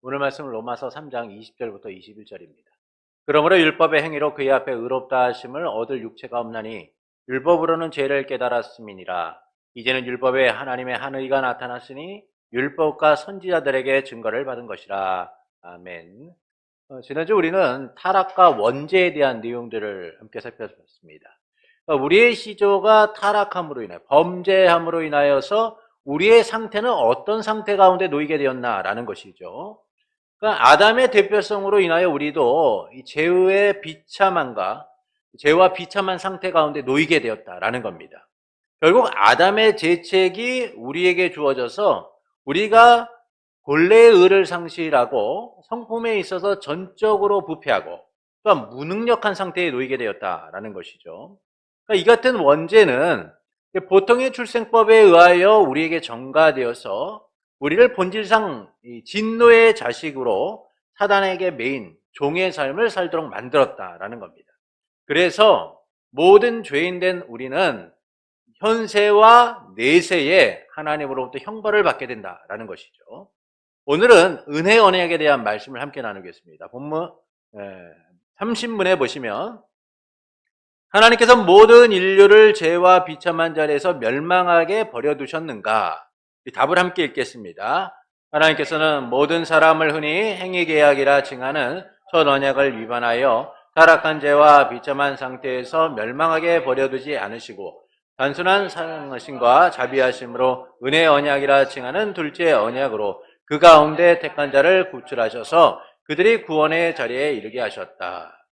오늘 말씀은 로마서 3장 20절부터 21절입니다. 그러므로 율법의 행위로 그의 앞에 의롭다 하심을 얻을 육체가 없나니 율법으로는 죄를 깨달았음이니라. 이제는 율법에 하나님의 한 의가 나타났으니 율법과 선지자들에게 증거를 받은 것이라. 아멘. 지난주 우리는 타락과 원죄에 대한 내용들을 함께 살펴봤습니다. 우리의 시조가 타락함으로 인해 범죄함으로 인하여서 우리의 상태는 어떤 상태 가운데 놓이게 되었나라는 것이죠. 그러니까 아담의 대표성으로 인하여 우리도 이 죄의 비참함과 죄와 비참한 상태 가운데 놓이게 되었다라는 겁니다. 결국 아담의 죄책이 우리에게 주어져서 우리가 본래의 의를 상실하고 성품에 있어서 전적으로 부패하고 또한 무능력한 상태에 놓이게 되었다라는 것이죠. 그러니까 이 같은 원죄는 보통의 출생법에 의하여 우리에게 전가되어서 우리를 본질상 진노의 자식으로 사단에게 매인 종의 삶을 살도록 만들었다라는 겁니다. 그래서 모든 죄인된 우리는 현세와 내세에 하나님으로부터 형벌을 받게 된다라는 것이죠. 오늘은 은혜 언약에 대한 말씀을 함께 나누겠습니다. 본문 30문에 보시면 하나님께서 모든 인류를 죄와 비참한 자리에서 멸망하게 버려두셨는가? 이 답을 함께 읽겠습니다. 하나님께서는 모든 사람을 흔히 행위계약이라 칭하는 첫 언약을 위반하여 타락한 죄와 비참한 상태에서 멸망하게 버려두지 않으시고 단순한 사랑하심과 자비하심으로 은혜 언약이라 칭하는 둘째 언약으로 그 가운데 택한 자를 구출하셔서 그들이 구원의 자리에 이르게 하셨다.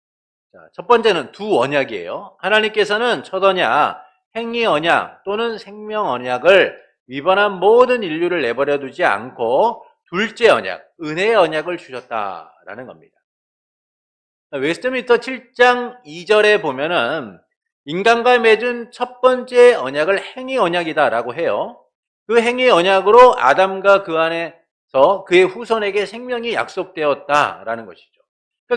자, 첫 번째는 두 언약이에요. 하나님께서는 첫 언약, 행위 언약 또는 생명 언약을 위반한 모든 인류를 내버려 두지 않고 둘째 언약, 은혜의 언약을 주셨다라는 겁니다. 웨스트민스터 7장 2절에 보면은 인간과 맺은 첫 번째 언약을 행위 언약이다라고 해요. 그 행위 언약으로 아담과 그 안에서 그의 후손에게 생명이 약속되었다라는 것이죠.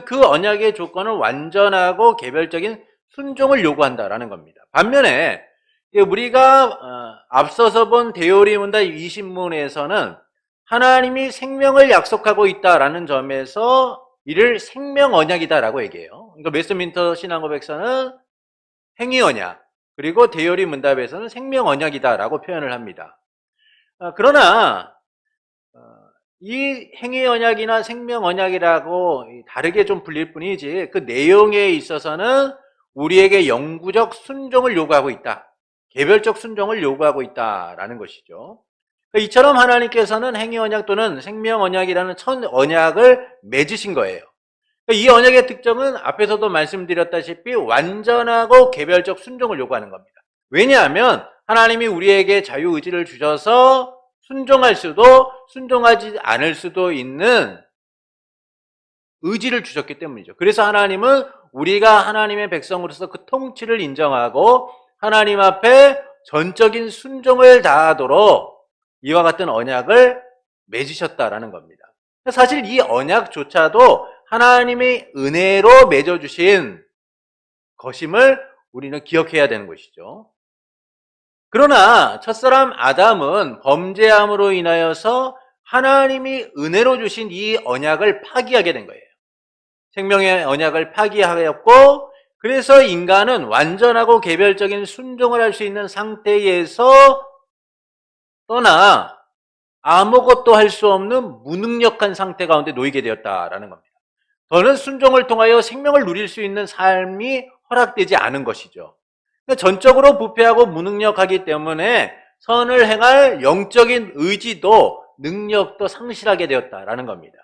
그 언약의 조건은 완전하고 개별적인 순종을 요구한다라는 겁니다. 반면에 우리가 앞서서 본 데오리 문답 20문에서는 하나님이 생명을 약속하고 있다라는 점에서 이를 생명 언약이다라고 얘기해요. 그러니까 웨스트민스터 신앙고백서는 행위 언약, 그리고 데오리 문답에서는 생명 언약이다라고 표현을 합니다. 그러나 이 행위 언약이나 생명 언약이라고 다르게 좀 불릴 뿐이지 그 내용에 있어서는 우리에게 영구적 순종을 요구하고 있다. 개별적 순종을 요구하고 있다라는 것이죠. 이처럼 하나님께서는 행위 언약 또는 생명 언약이라는 첫 언약을 맺으신 거예요. 이 언약의 특징은 앞에서도 말씀드렸다시피 완전하고 개별적 순종을 요구하는 겁니다. 왜냐하면 하나님이 우리에게 자유의지를 주셔서 순종할 수도 순종하지 않을 수도 있는 의지를 주셨기 때문이죠. 그래서 하나님은 우리가 하나님의 백성으로서 그 통치를 인정하고 하나님 앞에 전적인 순종을 다하도록 이와 같은 언약을 맺으셨다라는 겁니다. 사실 이 언약조차도 하나님의 은혜로 맺어주신 것임을 우리는 기억해야 되는 것이죠. 그러나 첫사람 아담은 범죄함으로 인하여서 하나님이 은혜로 주신 이 언약을 파기하게 된 거예요. 생명의 언약을 파기하였고 그래서 인간은 완전하고 개별적인 순종을 할 수 있는 상태에서 떠나 아무것도 할 수 없는 무능력한 상태 가운데 놓이게 되었다라는 겁니다. 더는 순종을 통하여 생명을 누릴 수 있는 삶이 허락되지 않은 것이죠. 전적으로 부패하고 무능력하기 때문에 선을 행할 영적인 의지도 능력도 상실하게 되었다라는 겁니다.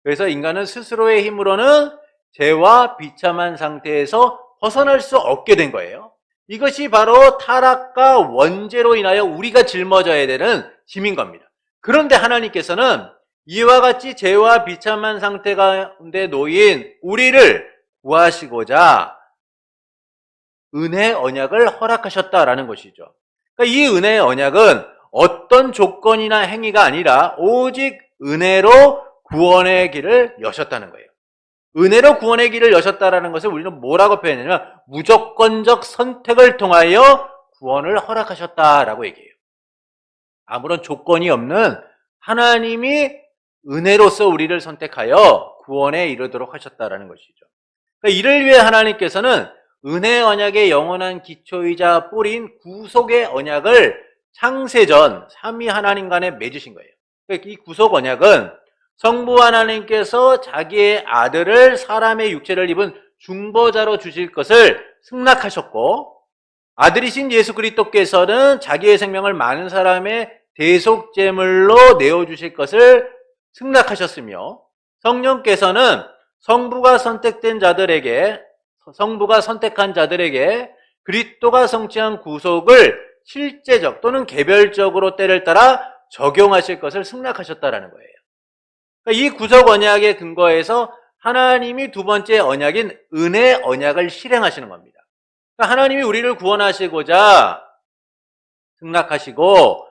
그래서 인간은 스스로의 힘으로는 죄와 비참한 상태에서 벗어날 수 없게 된 거예요. 이것이 바로 타락과 원죄로 인하여 우리가 짊어져야 되는 짐인 겁니다. 그런데 하나님께서는 이와 같이 죄와 비참한 상태 가운데 놓인 우리를 구하시고자 은혜 언약을 허락하셨다라는 것이죠. 그러니까 이 은혜의 언약은 어떤 조건이나 행위가 아니라 오직 은혜로 구원의 길을 여셨다는 거예요. 은혜로 구원의 길을 여셨다라는 것을 우리는 뭐라고 표현하냐면 무조건적 선택을 통하여 구원을 허락하셨다라고 얘기해요. 아무런 조건이 없는 하나님이 은혜로서 우리를 선택하여 구원에 이르도록 하셨다라는 것이죠. 그러니까 이를 위해 하나님께서는 은혜 언약의 영원한 기초이자 뿌리인 구속의 언약을 창세전 삼위 하나님 간에 맺으신 거예요. 그러니까 이 구속 언약은 성부 하나님께서 자기의 아들을 사람의 육체를 입은 중보자로 주실 것을 승낙하셨고, 아들이신 예수 그리스도께서는 자기의 생명을 많은 사람의 대속제물로 내어주실 것을 승낙하셨으며, 성령께서는 성부가 선택한 자들에게 그리스도가 성취한 구속을 실제적 또는 개별적으로 때를 따라 적용하실 것을 승낙하셨다라는 거예요. 그러니까 이 구속 언약의 근거에서 하나님이 두 번째 언약인 은혜 언약을 실행하시는 겁니다. 그러니까 하나님이 우리를 구원하시고자 승낙하시고,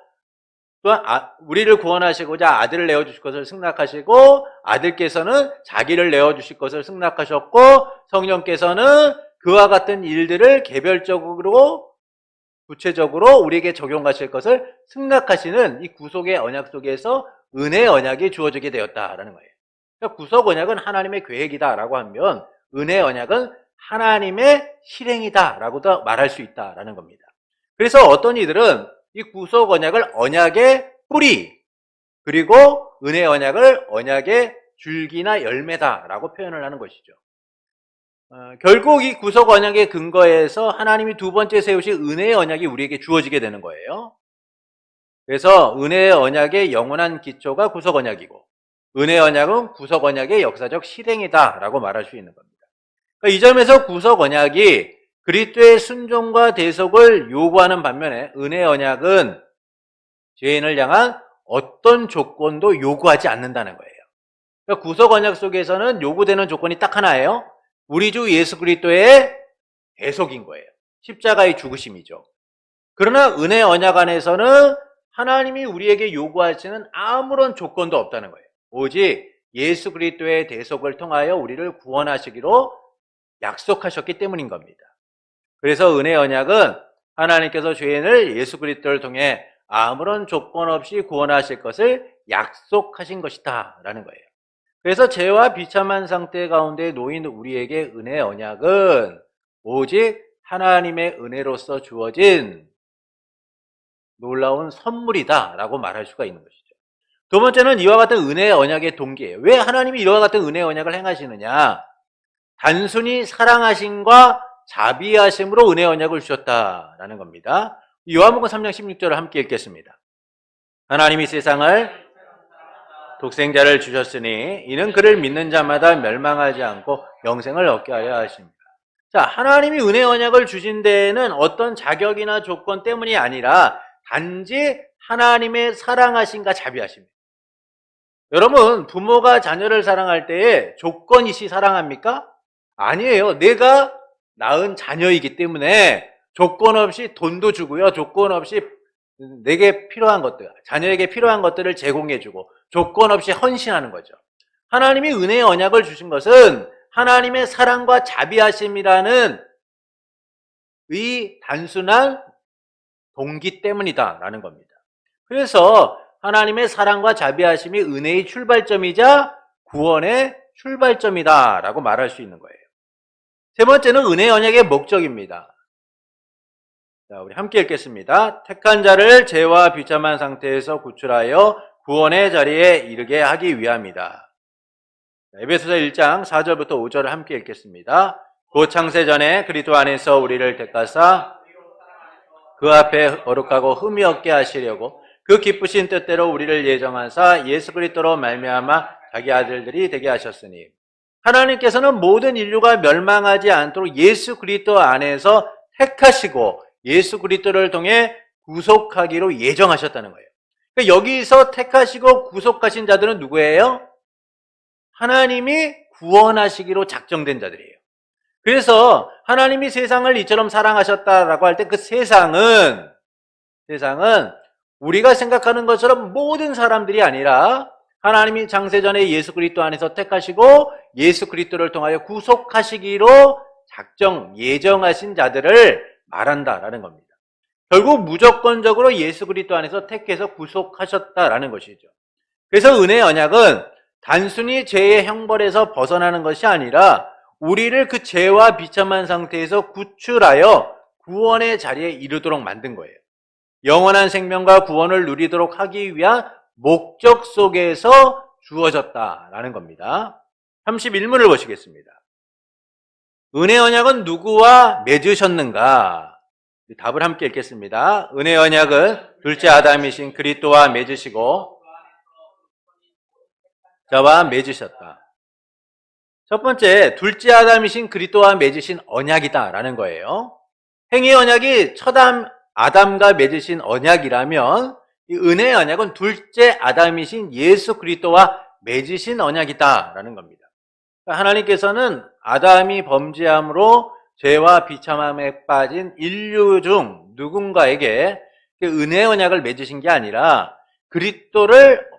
또한 우리를 구원하시고자 아들을 내어주실 것을 승낙하시고, 아들께서는 자기를 내어주실 것을 승낙하셨고, 성령께서는 그와 같은 일들을 개별적으로 구체적으로 우리에게 적용하실 것을 승낙하시는 이 구속의 언약 속에서 은혜의 언약이 주어지게 되었다라는 거예요. 그러니까 구속 언약은 하나님의 계획이다라고 하면 은혜의 언약은 하나님의 실행이다라고도 말할 수 있다라는 겁니다. 그래서 어떤 이들은 이 구속 언약을 언약의 뿌리, 그리고 은혜 언약을 언약의 줄기나 열매다라고 표현을 하는 것이죠. 결국 이 구속 언약의 근거에서 하나님이 두 번째 세우신 은혜의 언약이 우리에게 주어지게 되는 거예요. 그래서 은혜의 언약의 영원한 기초가 구속 언약이고, 은혜의 언약은 구속 언약의 역사적 실행이다라고 말할 수 있는 겁니다. 그러니까 이 점에서 구속 언약이 그리스도의 순종과 대속을 요구하는 반면에 은혜의 언약은 죄인을 향한 어떤 조건도 요구하지 않는다는 거예요. 그러니까 구속 언약 속에서는 요구되는 조건이 딱 하나예요. 우리 주 예수 그리스도의 대속인 거예요. 십자가의 죽으심이죠. 그러나 은혜 언약 안에서는 하나님이 우리에게 요구하시는 아무런 조건도 없다는 거예요. 오직 예수 그리스도의 대속을 통하여 우리를 구원하시기로 약속하셨기 때문인 겁니다. 그래서 은혜 언약은 하나님께서 죄인을 예수 그리스도를 통해 아무런 조건 없이 구원하실 것을 약속하신 것이다 라는 거예요. 그래서 죄와 비참한 상태 가운데 놓인 우리에게 은혜 언약은 오직 하나님의 은혜로서 주어진 놀라운 선물이다라고 말할 수가 있는 것이죠. 두 번째는 이와 같은 은혜 언약의 동기예요. 왜 하나님이 이와 같은 은혜 언약을 행하시느냐? 단순히 사랑하심과 자비하심으로 은혜 언약을 주셨다라는 겁니다. 요한복음 3장 16절을 함께 읽겠습니다. 하나님이 세상을 독생자를 주셨으니 이는 그를 믿는 자마다 멸망하지 않고 영생을 얻게 하려 하십니다. 자, 하나님이 은혜 언약을 주신 데에는 어떤 자격이나 조건 때문이 아니라 단지 하나님의 사랑하심과 자비하심입니다. 여러분, 부모가 자녀를 사랑할 때에 조건 있이 사랑합니까? 아니에요. 내가 낳은 자녀이기 때문에 조건 없이 돈도 주고요. 조건 없이 내게 필요한 것들, 자녀에게 필요한 것들을 제공해주고 조건 없이 헌신하는 거죠. 하나님이 은혜의 언약을 주신 것은 하나님의 사랑과 자비하심이라는 이 단순한 동기 때문이다라는 겁니다. 그래서 하나님의 사랑과 자비하심이 은혜의 출발점이자 구원의 출발점이다라고 말할 수 있는 거예요. 세 번째는 은혜의 언약의 목적입니다. 자, 우리 함께 읽겠습니다. 택한 자를 죄와 비참한 상태에서 구출하여 구원의 자리에 이르게 하기 위함이다. 에베소서 1장 4절부터 5절을 함께 읽겠습니다. 곧 창세전에 그리스도 안에서 우리를 택하사 그 앞에 거룩하고 흠이 없게 하시려고 그 기쁘신 뜻대로 우리를 예정하사 예수 그리스도로 말미암아 자기 아들들이 되게 하셨으니, 하나님께서는 모든 인류가 멸망하지 않도록 예수 그리스도 안에서 택하시고 예수 그리스도를 통해 구속하기로 예정하셨다는 거예요. 그러니까 여기서 택하시고 구속하신 자들은 누구예요? 하나님이 구원하시기로 작정된 자들이에요. 그래서 하나님이 세상을 이처럼 사랑하셨다라고 할 때 그 세상은 우리가 생각하는 것처럼 모든 사람들이 아니라 하나님이 창세전에 예수 그리스도 안에서 택하시고 예수 그리스도를 통하여 구속하시기로 예정하신 자들을 말한다라는 겁니다. 결국 무조건적으로 예수 그리스도 안에서 택해서 구속하셨다라는 것이죠. 그래서 은혜의 언약은 단순히 죄의 형벌에서 벗어나는 것이 아니라 우리를 그 죄와 비참한 상태에서 구출하여 구원의 자리에 이르도록 만든 거예요. 영원한 생명과 구원을 누리도록 하기 위한 목적 속에서 주어졌다라는 겁니다. 31문을 보시겠습니다. 은혜 언약은 누구와 맺으셨는가? 답을 함께 읽겠습니다. 은혜 언약은 둘째 아담이신 그리스도와 맺으시고 저와 맺으셨다. 첫 번째, 둘째 아담이신 그리스도와 맺으신 언약이다라는 거예요. 행위 언약이 첫 아담과 맺으신 언약이라면 이 은혜의 언약은 둘째 아담이신 예수 그리스도와 맺으신 언약이다라는 겁니다. 그러니까 하나님께서는 아담이 범죄함으로 죄와 비참함에 빠진 인류 중 누군가에게 은혜의 언약을 맺으신 게 아니라 그리스도를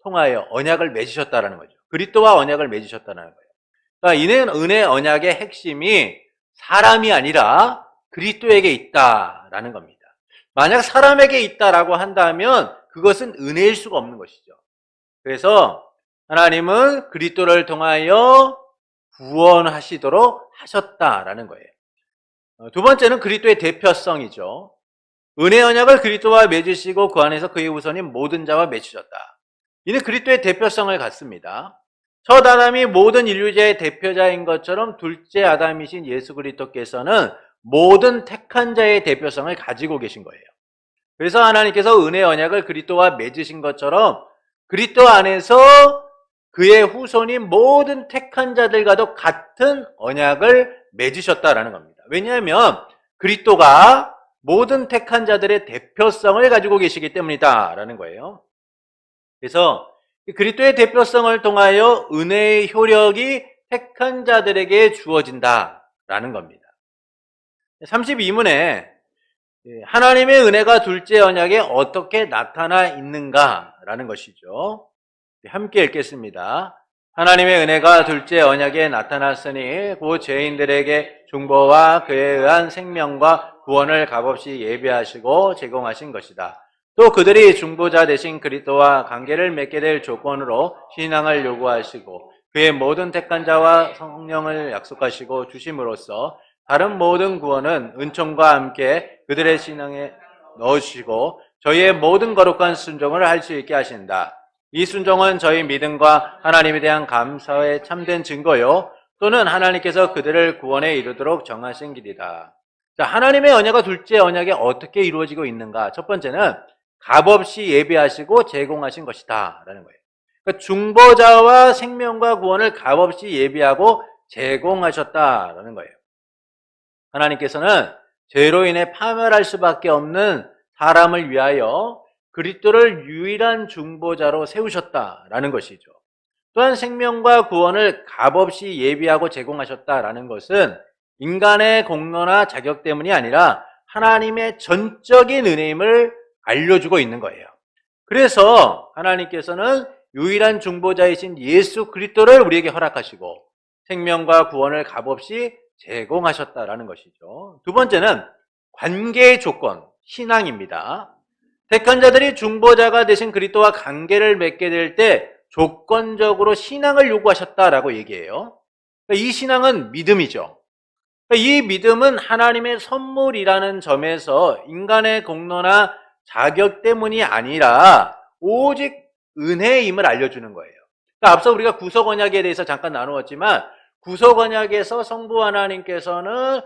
통하여 언약을 맺으셨다라는 거죠. 그리스도와 언약을 맺으셨다는 거예요. 그러니까 이는 은혜 언약의 핵심이 사람이 아니라 그리스도에게 있다라는 겁니다. 만약 사람에게 있다라고 한다면 그것은 은혜일 수가 없는 것이죠. 그래서 하나님은 그리스도를 통하여 구원하시도록 하셨다라는 거예요. 두 번째는 그리스도의 대표성이죠. 은혜 언약을 그리스도와 맺으시고 그 안에서 그의 후손인 모든 자와 맺으셨다. 이는 그리스도의 대표성을 갖습니다. 첫 아담이 모든 인류자의 대표자인 것처럼 둘째 아담이신 예수 그리스도께서는 모든 택한 자의 대표성을 가지고 계신 거예요. 그래서 하나님께서 은혜 언약을 그리스도와 맺으신 것처럼 그리스도 안에서 그의 후손인 모든 택한 자들과도 같은 언약을 맺으셨다라는 겁니다. 왜냐하면 그리스도가 모든 택한 자들의 대표성을 가지고 계시기 때문이다라는 거예요. 그래서 그리스도의 대표성을 통하여 은혜의 효력이 택한 자들에게 주어진다라는 겁니다. 32문에 하나님의 은혜가 둘째 언약에 어떻게 나타나 있는가라는 것이죠. 함께 읽겠습니다. 하나님의 은혜가 둘째 언약에 나타났으니 그 죄인들에게 중보와 그에 의한 생명과 구원을 값없이 예비하시고 제공하신 것이다. 또 그들이 중보자 되신 그리스도와 관계를 맺게 될 조건으로 신앙을 요구하시고 그의 모든 택한 자와 성령을 약속하시고 주심으로써 다른 모든 구원은 은총과 함께 그들의 신앙에 넣으시고 저희의 모든 거룩한 순종을 할 수 있게 하신다. 이 순종은 저희 믿음과 하나님에 대한 감사의 참된 증거요 또는 하나님께서 그들을 구원에 이르도록 정하신 길이다. 자, 하나님의 언약과 둘째 언약이 어떻게 이루어지고 있는가? 첫 번째는 값없이 예비하시고 제공하신 것이다 라는 거예요. 그러니까 중보자와 생명과 구원을 값없이 예비하고 제공하셨다라는 거예요. 하나님께서는 죄로 인해 파멸할 수밖에 없는 사람을 위하여 그리스도를 유일한 중보자로 세우셨다라는 것이죠. 또한 생명과 구원을 값없이 예비하고 제공하셨다라는 것은 인간의 공로나 자격 때문이 아니라 하나님의 전적인 은혜임을 알려주고 있는 거예요. 그래서 하나님께서는 유일한 중보자이신 예수 그리스도를 우리에게 허락하시고 생명과 구원을 값없이 제공하셨다라는 것이죠. 두 번째는 관계의 조건, 신앙입니다. 택한 자들이 중보자가 되신 그리스도와 관계를 맺게 될 때 조건적으로 신앙을 요구하셨다라고 얘기해요. 이 신앙은 믿음이죠. 이 믿음은 하나님의 선물이라는 점에서 인간의 공로나 자격 때문이 아니라 오직 은혜임을 알려주는 거예요. 앞서 우리가 구속 언약에 대해서 잠깐 나누었지만 구속 언약에서 성부 하나님께서는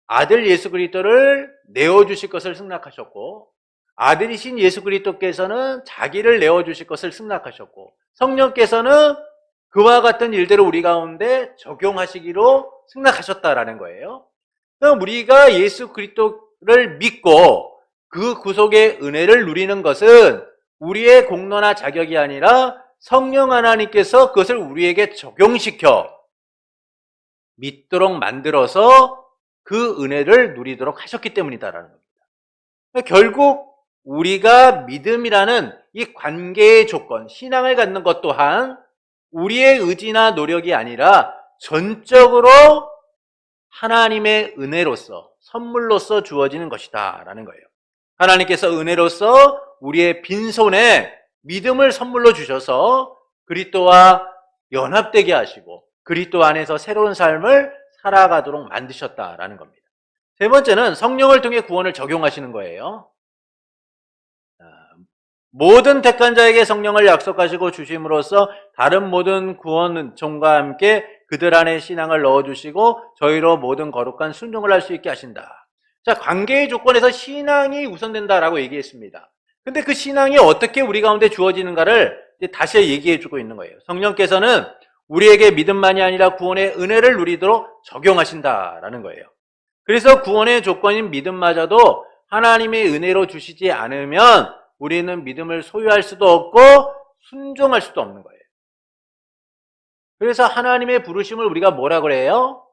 아들 예수 그리스도를 내어주실 것을 승낙하셨고 아들이신 예수 그리스도께서는 자기를 내어주실 것을 승낙하셨고 성령께서는 그와 같은 일대로 우리 가운데 적용하시기로 승낙하셨다라는 거예요. 그럼 우리가 예수 그리스도를 믿고 그 구속의 은혜를 누리는 것은 우리의 공로나 자격이 아니라 성령 하나님께서 그것을 우리에게 적용시켜 믿도록 만들어서 그 은혜를 누리도록 하셨기 때문이다라는 겁니다. 결국 우리가 믿음이라는 이 관계의 조건, 신앙을 갖는 것 또한 우리의 의지나 노력이 아니라 전적으로 하나님의 은혜로서, 선물로서 주어지는 것이다 라는 거예요. 하나님께서 은혜로서 우리의 빈손에 믿음을 선물로 주셔서 그리스도와 연합되게 하시고 그리스도 안에서 새로운 삶을 살아가도록 만드셨다라는 겁니다. 세 번째는 성령을 통해 구원을 적용하시는 거예요. 모든 택한 자에게 성령을 약속하시고 주심으로써 다른 모든 구원 은총과 함께 그들 안에 신앙을 넣어주시고 저희로 모든 거룩한 순종을 할 수 있게 하신다. 자, 관계의 조건에서 신앙이 우선된다라고 얘기했습니다. 근데 그 신앙이 어떻게 우리 가운데 주어지는가를 다시 얘기해주고 있는 거예요. 성령께서는 우리에게 믿음만이 아니라 구원의 은혜를 누리도록 적용하신다라는 거예요. 그래서 구원의 조건인 믿음마저도 하나님의 은혜로 주시지 않으면 우리는 믿음을 소유할 수도 없고 순종할 수도 없는 거예요. 그래서 하나님의 부르심을 우리가 뭐라 그래요?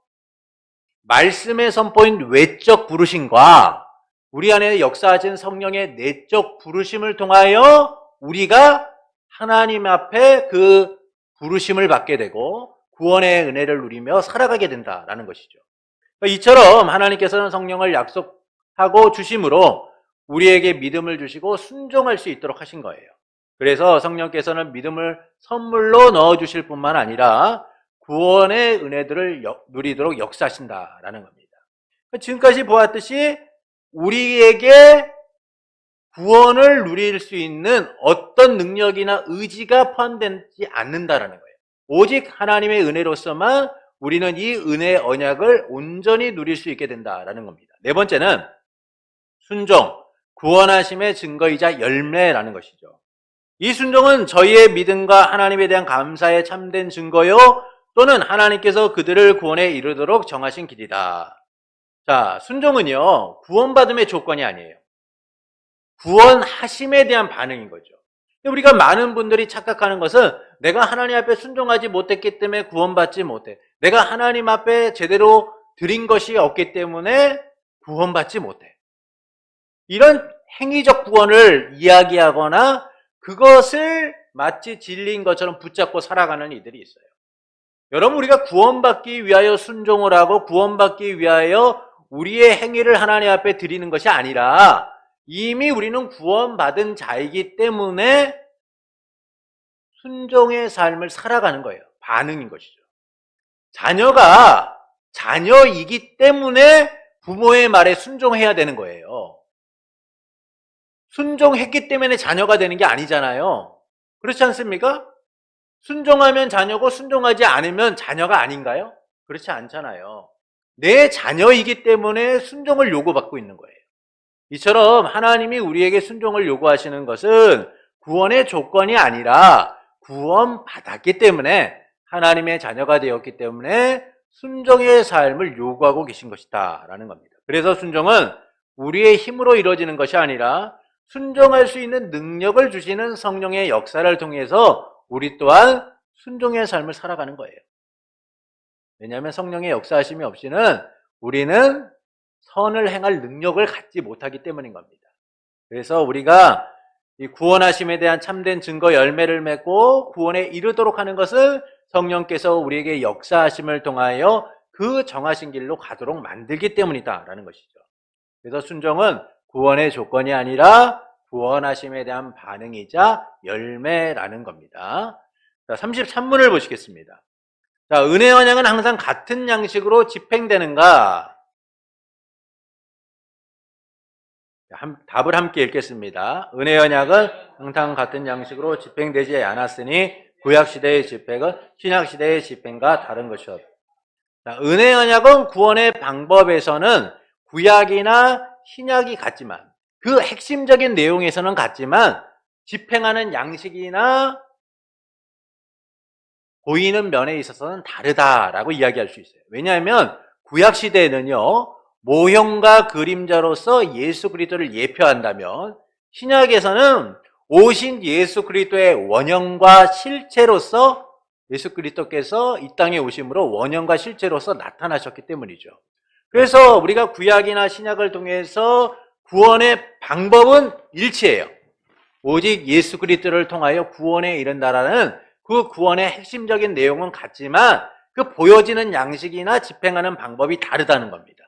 말씀의 선포인 외적 부르심과 우리 안에 역사하신 성령의 내적 부르심을 통하여 우리가 하나님 앞에 그 부르심을 받게 되고 구원의 은혜를 누리며 살아가게 된다라는 것이죠. 이처럼 하나님께서는 성령을 약속하고 주심으로 우리에게 믿음을 주시고 순종할 수 있도록 하신 거예요. 그래서 성령께서는 믿음을 선물로 넣어주실 뿐만 아니라 구원의 은혜들을 누리도록 역사하신다라는 겁니다. 지금까지 보았듯이 우리에게 구원을 누릴 수 있는 어떤 능력이나 의지가 포함되지 않는다라는 거예요. 오직 하나님의 은혜로서만 우리는 이 은혜의 언약을 온전히 누릴 수 있게 된다라는 겁니다. 네 번째는 순종, 구원하심의 증거이자 열매라는 것이죠. 이 순종은 저희의 믿음과 하나님에 대한 감사의 참된 증거요 또는 하나님께서 그들을 구원에 이르도록 정하신 길이다. 자, 순종은요 구원받음의 조건이 아니에요. 구원하심에 대한 반응인 거죠. 우리가 많은 분들이 착각하는 것은 내가 하나님 앞에 순종하지 못했기 때문에 구원받지 못해. 내가 하나님 앞에 제대로 드린 것이 없기 때문에 구원받지 못해. 이런 행위적 구원을 이야기하거나 그것을 마치 진리인 것처럼 붙잡고 살아가는 이들이 있어요. 여러분, 우리가 구원받기 위하여 순종을 하고 구원받기 위하여 우리의 행위를 하나님 앞에 드리는 것이 아니라 이미 우리는 구원받은 자이기 때문에 순종의 삶을 살아가는 거예요. 반응인 것이죠. 자녀가 자녀이기 때문에 부모의 말에 순종해야 되는 거예요. 순종했기 때문에 자녀가 되는 게 아니잖아요. 그렇지 않습니까? 순종하면 자녀고 순종하지 않으면 자녀가 아닌가요? 그렇지 않잖아요. 내 자녀이기 때문에 순종을 요구받고 있는 거예요. 이처럼 하나님이 우리에게 순종을 요구하시는 것은 구원의 조건이 아니라 구원받았기 때문에 하나님의 자녀가 되었기 때문에 순종의 삶을 요구하고 계신 것이다 라는 겁니다. 그래서 순종은 우리의 힘으로 이루어지는 것이 아니라 순종할 수 있는 능력을 주시는 성령의 역사를 통해서 우리 또한 순종의 삶을 살아가는 거예요. 왜냐하면 성령의 역사하심이 없이는 우리는 선을 행할 능력을 갖지 못하기 때문인 겁니다. 그래서 우리가 이 구원하심에 대한 참된 증거 열매를 맺고 구원에 이르도록 하는 것은 성령께서 우리에게 역사하심을 통하여 그 정하신 길로 가도록 만들기 때문이다라는 것이죠. 그래서 순종은 구원의 조건이 아니라 구원하심에 대한 반응이자 열매라는 겁니다. 자, 33문을 보시겠습니다. 자, 은혜 언약은 항상 같은 양식으로 집행되는가? 답을 함께 읽겠습니다. 은혜 언약은 항상 같은 양식으로 집행되지 않았으니 구약시대의 집행은 신약시대의 집행과 다른 것이었다. 은혜 언약은 구원의 방법에서는 구약이나 신약이 같지만 그 핵심적인 내용에서는 같지만 집행하는 양식이나 보이는 면에 있어서는 다르다라고 이야기할 수 있어요. 왜냐하면 구약시대에는요 모형과 그림자로서 예수 그리스도를 예표한다면 신약에서는 오신 예수 그리스도의 원형과 실체로서 예수 그리스도께서 이 땅에 오심으로 원형과 실체로서 나타나셨기 때문이죠. 그래서 우리가 구약이나 신약을 통해서 구원의 방법은 일치해요. 오직 예수 그리스도를 통하여 구원에 이른다라는 그 구원의 핵심적인 내용은 같지만 그 보여지는 양식이나 집행하는 방법이 다르다는 겁니다.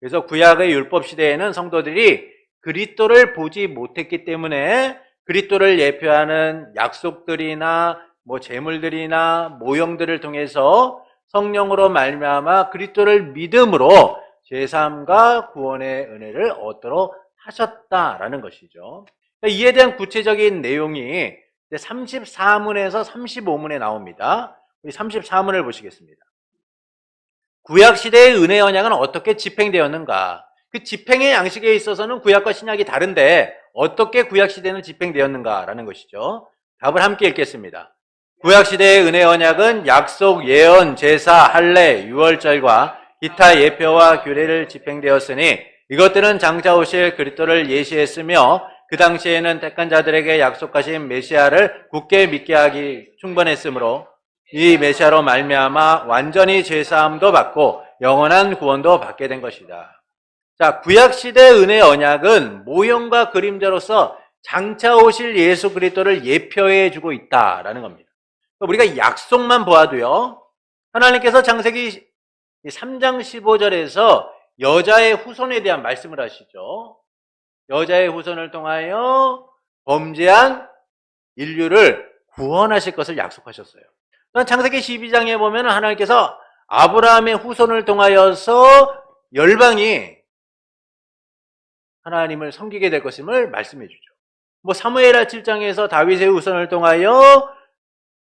그래서 구약의 율법 시대에는 성도들이 그리스도를 보지 못했기 때문에 그리스도를 예표하는 약속들이나 제물들이나 모형들을 통해서 성령으로 말미암아 그리스도를 믿음으로 죄사함과 구원의 은혜를 얻도록 하셨다라는 것이죠. 이에 대한 구체적인 내용이 34문에서 35문에 나옵니다. 우리 34문을 보시겠습니다. 구약시대의 은혜 언약은 어떻게 집행되었는가? 그 집행의 양식에 있어서는 구약과 신약이 다른데 어떻게 구약시대는 집행되었는가라는 것이죠. 답을 함께 읽겠습니다. 구약시대의 은혜 언약은 약속, 예언, 제사, 할례, 유월절과 기타 예표와 규례를 집행되었으니 이것들은 장차 오실 그리스도를 예시했으며 그 당시에는 택한 자들에게 약속하신 메시아를 굳게 믿게 하기 충분했으므로 이 메시아로 말미암아 완전히 죄사함도 받고 영원한 구원도 받게 된 것이다. 자, 구약시대 은혜 언약은 모형과 그림자로서 장차 오실 예수 그리스도를 예표해 주고 있다라는 겁니다. 우리가 약속만 보아도요, 하나님께서 창세기 3장 15절에서 여자의 후손에 대한 말씀을 하시죠. 여자의 후손을 통하여 범죄한 인류를 구원하실 것을 약속하셨어요. 창세기 12장에 보면 하나님께서 아브라함의 후손을 통하여서 열방이 하나님을 섬기게 될 것임을 말씀해 주죠. 사무엘하 7장에서 다윗의 후손을 통하여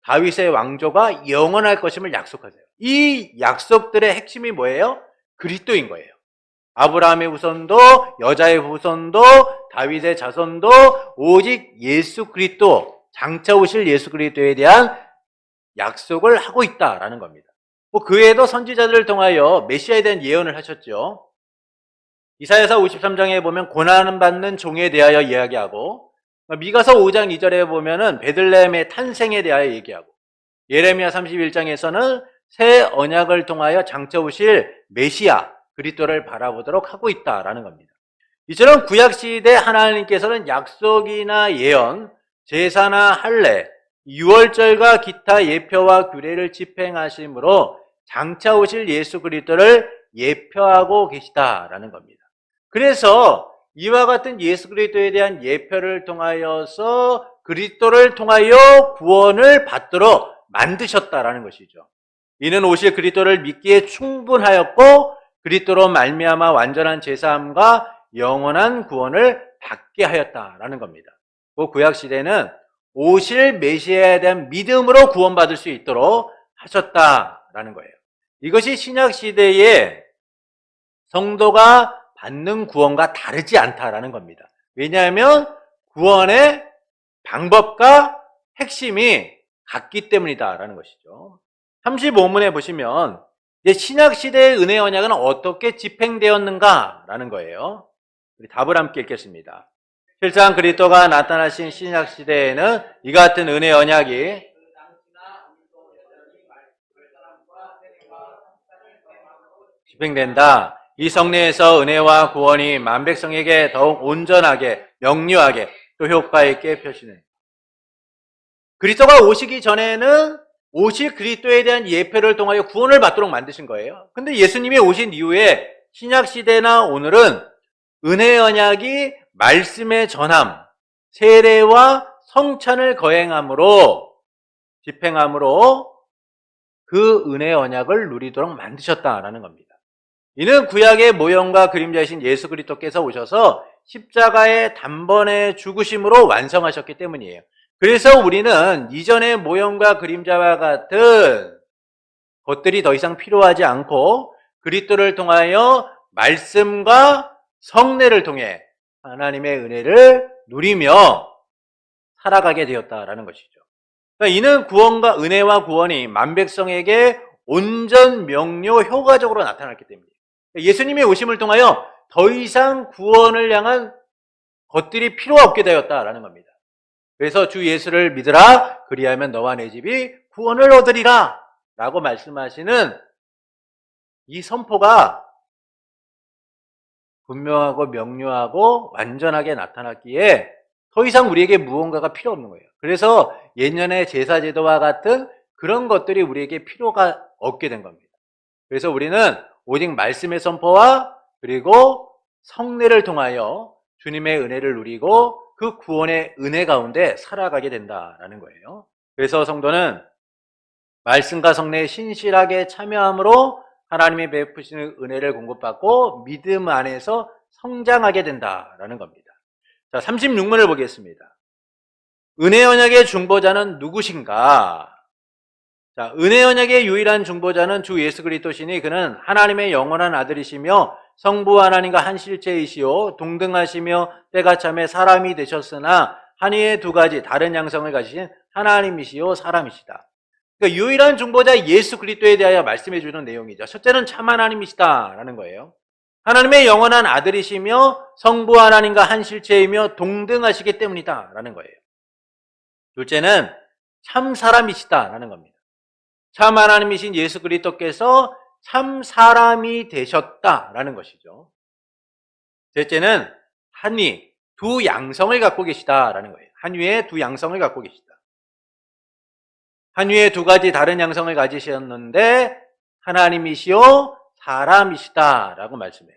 다윗의 왕조가 영원할 것임을 약속하세요. 이 약속들의 핵심이 뭐예요? 그리스도인 거예요. 아브라함의 후손도, 여자의 후손도, 다윗의 자손도 오직 예수 그리스도, 장차 오실 예수 그리스도에 대한 약속을 하고 있다라는 겁니다. 그 외에도 선지자들을 통하여 메시아에 대한 예언을 하셨죠. 이사야서 53장에 보면 고난받는 종에 대하여 이야기하고, 미가서 5장 2절에 보면은 베들레헴의 탄생에 대하여 얘기하고, 예레미야 31장에서는 새 언약을 통하여 장차 오실 메시아 그리스도를 바라보도록 하고 있다라는 겁니다. 이처럼 구약시대 하나님께서는 약속이나 예언, 제사나 할례, 유월절과 기타 예표와 규례를 집행하심으로 장차 오실 예수 그리스도를 예표하고 계시다라는 겁니다. 그래서 이와 같은 예수 그리스도에 대한 예표를 통하여서 그리스도를 통하여 구원을 받도록 만드셨다라는 것이죠. 이는 오실 그리스도를 믿기에 충분하였고 그리스도로 말미암아 완전한 제사함과 영원한 구원을 받게 하였다라는 겁니다. 그 구약 시대는 오실 메시아에 대한 믿음으로 구원받을 수 있도록 하셨다라는 거예요. 이것이 신약 시대의 성도가 받는 구원과 다르지 않다라는 겁니다. 왜냐하면 구원의 방법과 핵심이 같기 때문이다라는 것이죠. 35문에 보시면 신약 시대의 은혜 언약은 어떻게 집행되었는가라는 거예요. 우리 답을 함께 읽겠습니다. 실상 그리스도가 나타나신 신약 시대에는 이 같은 은혜 언약이 집행된다. 이 성례에서 은혜와 구원이 만백성에게 더욱 온전하게, 명료하게, 또 효과 있게 표시는. 그리스도가 오시기 전에는 오실 그리스도에 대한 예표를 통하여 구원을 받도록 만드신 거예요. 근데 예수님이 오신 이후에 신약 시대나 오늘은 은혜 언약이 말씀의 전함, 세례와 성찬을 거행함으로, 집행함으로 그 은혜 언약을 누리도록 만드셨다라는 겁니다. 이는 구약의 모형과 그림자이신 예수 그리스도께서 오셔서 십자가의 단번에 죽으심으로 완성하셨기 때문이에요. 그래서 우리는 이전의 모형과 그림자와 같은 것들이 더 이상 필요하지 않고 그리스도를 통하여 말씀과 성례를 통해 하나님의 은혜를 누리며 살아가게 되었다라는 것이죠. 그러니까 이는 구원과 은혜와 구원이 만백성에게 온전, 명료, 효과적으로 나타났기 때문이에요. 예수님의 오심을 통하여 더 이상 구원을 향한 것들이 필요 없게 되었다라는 겁니다. 그래서 주 예수를 믿으라, 그리하면 너와 내 집이 구원을 얻으리라 라고 말씀하시는 이 선포가 분명하고 명료하고 완전하게 나타났기에 더 이상 우리에게 무언가가 필요 없는 거예요. 그래서 예년의 제사제도와 같은 그런 것들이 우리에게 필요가 없게 된 겁니다. 그래서 우리는 오직 말씀의 선포와 그리고 성례를 통하여 주님의 은혜를 누리고 그 구원의 은혜 가운데 살아가게 된다라는 거예요. 그래서 성도는 말씀과 성례에 신실하게 참여함으로 하나님이 베푸시는 은혜를 공급받고 믿음 안에서 성장하게 된다라는 겁니다. 자, 36문을 보겠습니다. 은혜 언약의 중보자는 누구신가? 자, 은혜 언약의 유일한 중보자는 주 예수 그리스도시니 그는 하나님의 영원한 아들이시며 성부 하나님과 한 실체이시요 동등하시며 때가 참에 사람이 되셨으나 한 위에 두 가지 다른 양성을 가지신 하나님이시요 사람이시다. 그러니까 유일한 중보자 예수 그리스도에 대하여 말씀해 주는 내용이죠. 첫째는 참 하나님이시다라는 거예요. 하나님의 영원한 아들이시며 성부 하나님과 한 실체이며 동등하시기 때문이다라는 거예요. 둘째는 참 사람이시다라는 겁니다. 참 하나님이신 예수 그리스도께서 참 사람이 되셨다라는 것이죠. 셋째는 한 위, 두 양성을 갖고 계시다라는 거예요. 한 위에 두 양성을 갖고 계시다. 한 위에 두 가지 다른 양성을 가지셨는데 하나님이시요 사람이시다라고 말씀해요.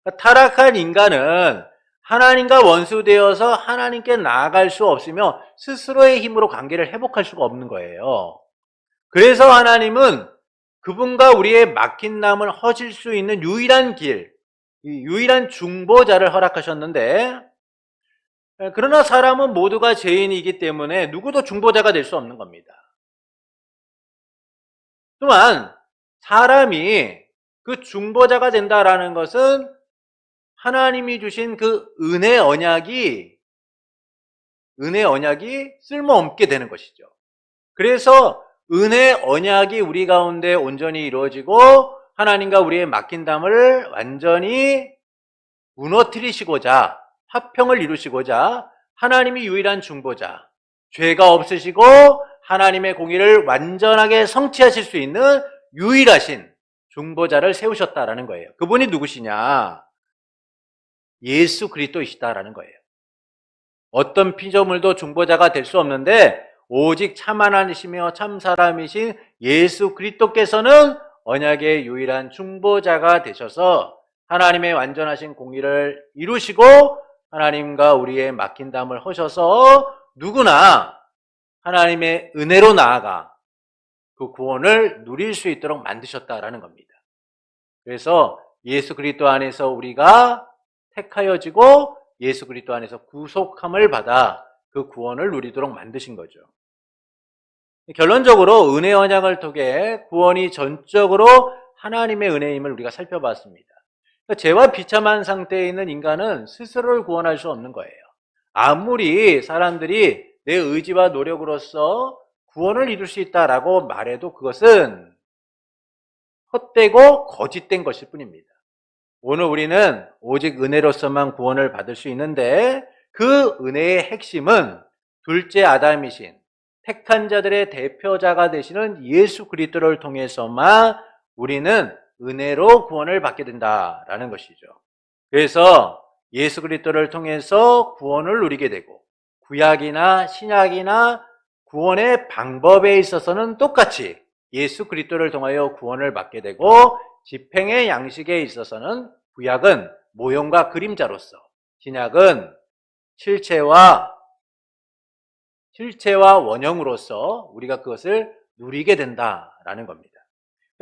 그러니까 타락한 인간은 하나님과 원수되어서 하나님께 나아갈 수 없으며 스스로의 힘으로 관계를 회복할 수가 없는 거예요. 그래서 하나님은 그분과 우리의 막힌 남을 허실 수 있는 유일한 길, 유일한 중보자를 허락하셨는데, 그러나 사람은 모두가 죄인이기 때문에 누구도 중보자가 될 수 없는 겁니다. 또한 사람이 그 중보자가 된다라는 것은 하나님이 주신 그 은혜 언약이 쓸모없게 되는 것이죠. 그래서 은혜 언약이 우리 가운데 온전히 이루어지고 하나님과 우리의 막힌 담을 완전히 무너뜨리시고자 화평을 이루시고자 하나님이 유일한 중보자, 죄가 없으시고 하나님의 공의를 완전하게 성취하실 수 있는 유일하신 중보자를 세우셨다라는 거예요. 그분이 누구시냐? 예수 그리스도이시다라는 거예요. 어떤 피조물도 중보자가 될 수 없는데 오직 참 하나님이시며 참 사람이신 예수 그리스도께서는 언약의 유일한 중보자가 되셔서 하나님의 완전하신 공의를 이루시고 하나님과 우리의 막힌 담을 허셔서 누구나 하나님의 은혜로 나아가 그 구원을 누릴 수 있도록 만드셨다라는 겁니다. 그래서 예수 그리스도 안에서 우리가 택하여지고 예수 그리스도 안에서 구속함을 받아 그 구원을 누리도록 만드신 거죠. 결론적으로 은혜 언약을 통해 구원이 전적으로 하나님의 은혜임을 우리가 살펴봤습니다. 죄와 비참한 상태에 있는 인간은 스스로를 구원할 수 없는 거예요. 아무리 사람들이 내 의지와 노력으로서 구원을 이룰 수 있다라고 말해도 그것은 헛되고 거짓된 것일 뿐입니다. 오늘 우리는 오직 은혜로서만 구원을 받을 수 있는데 그 은혜의 핵심은 둘째 아담이신 택한 자들의 대표자가 되시는 예수 그리스도를 통해서만 우리는 은혜로 구원을 받게 된다라는 것이죠. 그래서 예수 그리스도를 통해서 구원을 누리게 되고 구약이나 신약이나 구원의 방법에 있어서는 똑같이 예수 그리스도를 통하여 구원을 받게 되고 집행의 양식에 있어서는 구약은 모형과 그림자로서 신약은 실체와 원형으로서 우리가 그것을 누리게 된다라는 겁니다.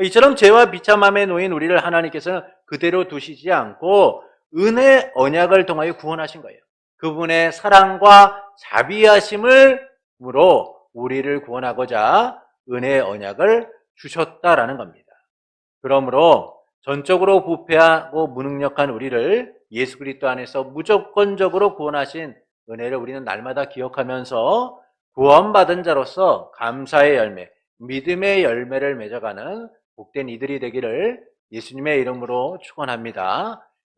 이처럼 죄와 비참함에 놓인 우리를 하나님께서는 그대로 두시지 않고 은혜 언약을 통하여 구원하신 거예요. 그분의 사랑과 자비하심으로 우리를 구원하고자 은혜 언약을 주셨다라는 겁니다. 그러므로 전적으로 부패하고 무능력한 우리를 예수 그리스도 안에서 무조건적으로 구원하신 은혜를 우리는 날마다 기억하면서 구원받은 자로서 감사의 열매, 믿음의 열매를 맺어가는 복된 이들이 되기를 예수님의 이름으로 축원합니다.